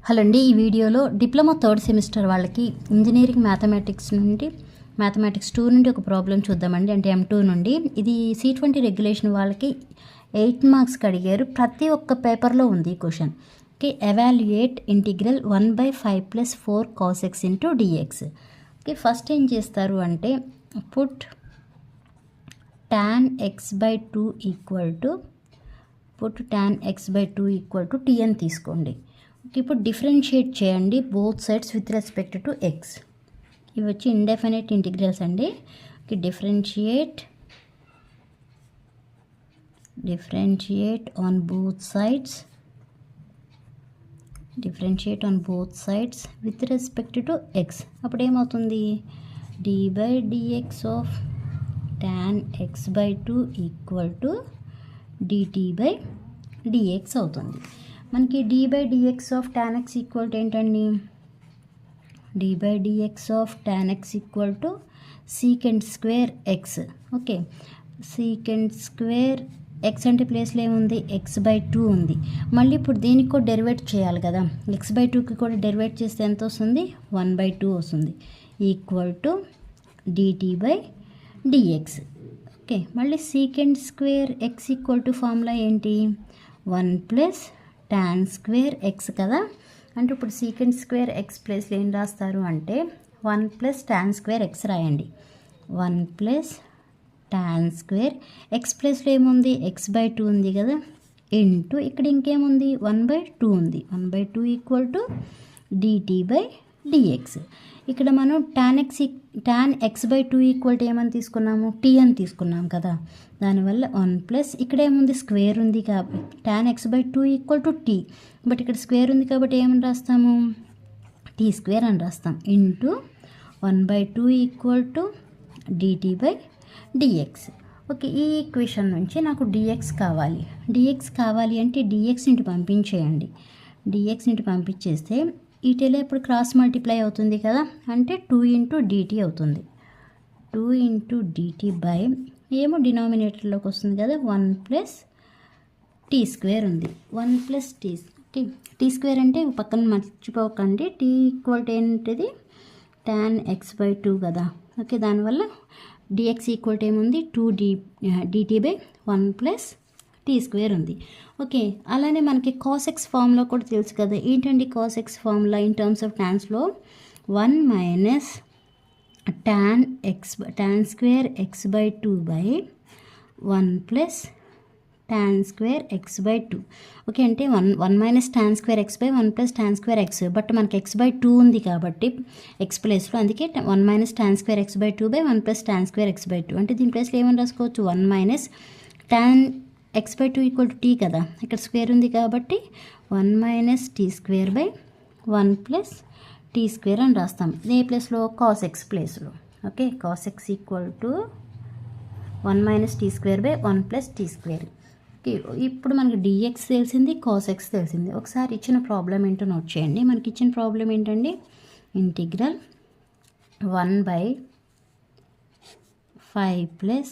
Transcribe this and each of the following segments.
Hello అండి, ఈ వీడియోలో డిప్లొమా థర్డ్ సెమిస్టర్ వాళ్ళకి ఇంజనీరింగ్ మ్యాథమెటిక్స్ 2 నుండి ఒక ప్రాబ్లం చూద్దామండి. అంటే M2 నుండి. ఇది C20 రెగ్యులేషన్ వాళ్ళకి 8 మార్క్స్కి అడిగారు. ప్రతి ఒక్క పేపర్లో ఉంది ఈ question. Okay, evaluate integral 1/5 + 4 cos x into dx. Okay, first ఏం చేస్తారు అంటే put tan x/2 equal to t అని తీసుకోండి. ఇప్పుడు డిఫరెన్షియేట్ చేయండి both sides with respect to X. ఇవి వచ్చి ఇండెఫినెట్ ఇంటిగ్రల్స్ అండి. Differentiate on both sides with respect to X. అప్పుడు ఏమవుతుంది? d/dx of tan x/2 equal to dt/dx అవుతుంది. మనకి d/dx of tan x equal to ఏంటండి? d/dx of tan x equal to secant square X. Okay, secant square X అంటే ప్లేస్లో ఏముంది? x/2 ఉంది. మళ్ళీ ఇప్పుడు దీనికి కూడా డెరివేట్ చేయాలి కదా. x/2కి కూడా డెరివేట్ చేస్తే ఎంత వస్తుంది? 1/2 వస్తుంది. Equal to dt/dx. ఓకే, మళ్ళీ secant square X equal to formula ఏంటి? 1 + tan స్క్వేర్ ఎక్స్ కదా. అంటే ఇప్పుడు సీకెంట్ స్క్వేర్ ఎక్స్ ప్లేస్లో ఏం రాస్తారు అంటే 1 + tan స్క్వేర్ ఎక్స్ రాయండి. 1 + tan స్క్వేర్ ఎక్స్ ప్లేస్లో ఏముంది? x/2 ఉంది కదా. ఇంటూ ఇక్కడ ఇంకేముంది? 1/2 ఉంది. 1/2 ఈక్వల్ టు dt/dx. ఇక్కడ మనం tan x/2 ఈక్వల్ టు ఏమని తీసుకున్నాము? t అని తీసుకున్నాం కదా. దానివల్ల 1 + ఇక్కడ ఏముంది? స్క్వేర్ ఉంది కాబట్టి tan x/2 equal to t. But ఇక్కడ స్క్వేర్ ఉంది కాబట్టి ఏమని రాస్తాము? t² అని రాస్తాం. Into 1/2 equal to dt/dx. Okay, ఈ ఈక్వేషన్ నుంచి నాకు dx కావాలి అంటే dx ఇంటి పంపించేయండి. dx ఇంటి పంపించేస్తే ఈటెలో ఇప్పుడు క్రాస్ మల్టిప్లై అవుతుంది కదా. అంటే 2 × dt అవుతుంది. 2 × dt ఏమో డినామినేటర్లోకి వస్తుంది కదా. 1 + t² ఉంది. 1 + t² అంటే పక్కన మర్చిపోకండి. t ఈక్వల్ టు ఏంటిది? tan x/2 కదా. ఓకే, దానివల్ల dx ఈక్వల్ టు ఏముంది? 2dt/1 + t² ఉంది. ఓకే, అలానే మనకి cos x ఫార్ములా కూడా తెలుసు కదా. ఏంటండి cos x formula? In terms of టాన్స్లో 1 - tan square x/2 1 + tan square x/2. Okay, అంటే 1 - tan square x 1 + tan square x. But మనకి x/2 ఉంది కాబట్టి x ప్లేస్లో, అందుకే 1 - tan square x/2 1 + tan square x/2. అంటే దీని ప్లేస్లో ఏమని రాసుకోవచ్చు? 1 - tan x/2 equal to t కదా. ఇక్కడ స్క్వేర్ ఉంది కాబట్టి 1 - t² 1 + t² అని రాస్తాం. ఏ ప్లేస్లో? cos x ప్లేస్లో. Okay, cos x equal to 1 - t² 1 + t². Okay, ఇప్పుడు మనకి dx తెలిసింది, cos x తెలిసింది. ఒకసారి ఇచ్చిన ప్రాబ్లం ఏంటో నోట్ చేయండి. మనకి ఇచ్చిన ప్రాబ్లం ఏంటండి? Integral 1/5 +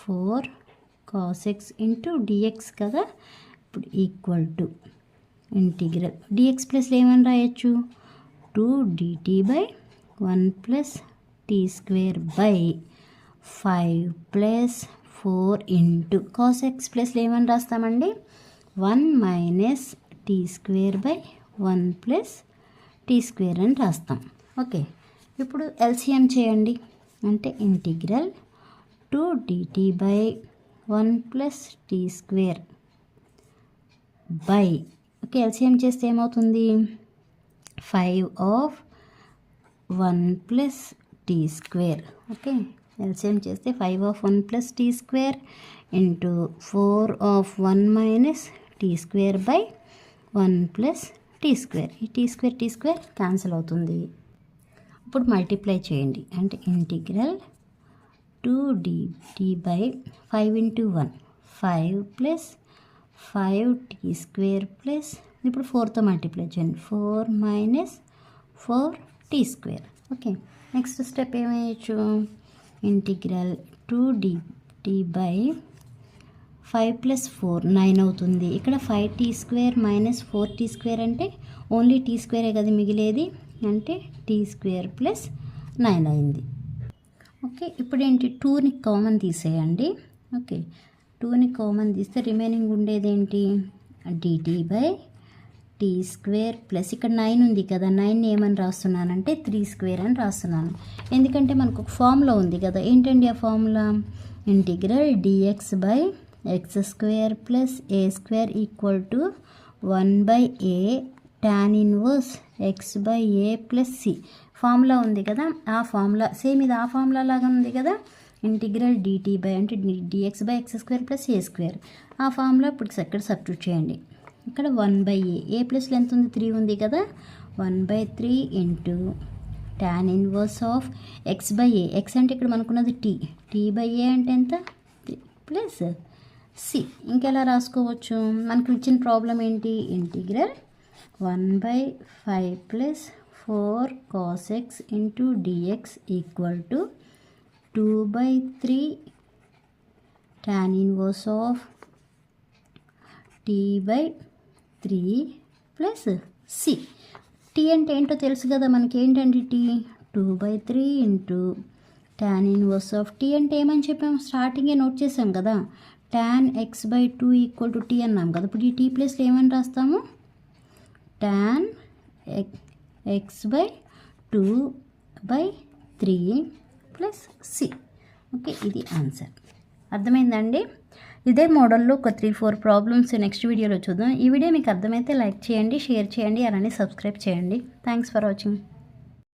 4 cos x into dx కదా. ఇప్పుడు ఈక్వల్ టు ఇంటిగ్రల్ dx ప్లస్లో ఏమని రాయొచ్చు? 2dt/1 + t² 5 + 4 into cos x ప్లస్లో ఏమని రాస్తామండి? 1 - t² 1 + t² అని రాస్తాం. ఓకే, ఇప్పుడు LCM చేయండి. అంటే integral 2dt/1 + t² okay, LCM చేస్తే ఏమవుతుంది? 5 of 1 + t². ఓకే, ఎల్సిఎం చేస్తే 5 of 1 + t² into 4 of 1 - t² 1 + t². ఈ t² క్యాన్సిల్ అవుతుంది. ఇప్పుడు మల్టిప్లై చేయండి. అంటే ఇంటిగ్రల్ 2dt/5 × 1 5 + 5t² ఇప్పుడు 4తో మల్టిప్లై చేయండి. 4 - 4t². ఓకే, నెక్స్ట్ స్టెప్ ఏమేయచ్చు? ఇంటిగ్రల్ 2dt/5 5 + 4 9 అవుతుంది. ఇక్కడ 5t² - 4t² అంటే ఓన్లీ t² కదా మిగిలేది, అంటే t² + 9 అయింది. ఓకే, ఇప్పుడు ఏంటి 2ని కామన్ తీసేయండి. ఓకే, 2ని కామన్ తీస్తే రిమైనింగ్ ఉండేది ఏంటి, dt/t² ప్లస్ ఇక్కడ 9 ఉంది కదా, 9ని ఏమని రాస్తున్నానంటే 3² అని రాస్తున్నాను. ఎందుకంటే మనకు ఒక ఫార్ములా ఉంది కదా, ఏంటండి ఆ formula, integral dx/x² + a² = 1/a tan 1 x/a + c formula ఉంది కదా, ఆ ఫార్ములా సేమ్ ఇది ఆ ఫార్ములా లాగా ఉంది కదా, ఇంటిగ్రల్ అంటే dx/x² + a². ఆ ఫార్ములా ఇప్పుడు ఇక్కడ సబ్స్టిట్యూట్ చేయండి. ఇక్కడ 1/a, a ప్లస్లో ఎంత ఉంది, 3 ఉంది కదా, 1/3 × tan 1 x/a. x అంటే ఇక్కడ మనకున్నది t/a అంటే ఎంత, ప్లస్ c. ఇంకెలా రాసుకోవచ్చు, మనకు ఇచ్చిన ప్రాబ్లం ఏంటి, integral 1/5 + 4 cos x × dx = 2/3 tan 1 t/3 plus c. t అంటే ఏంటో తెలుసు కదా మనకి, ఏంటంటే t 2/3 × tan 1 t అంటే ఏమని చెప్పాము, స్టార్టింగే నోట్ చేసాం కదా, tan x/2 = t అన్నాం కదా. ఇప్పుడు ఈ t ప్లస్లో ఏమని రాస్తాము, tan x/2/3 plus c. Okay, ఇది ఆన్సర్. అర్థమైందండి. ఇదే మోడల్లో ఒక 3-4 ప్రాబ్లమ్స్ నెక్స్ట్ వీడియోలో చూద్దాం. ఈ వీడియో మీకు అర్థమైతే లైక్ చేయండి, షేర్ చేయండి, అలానే సబ్స్క్రైబ్ చేయండి. Thanks for watching.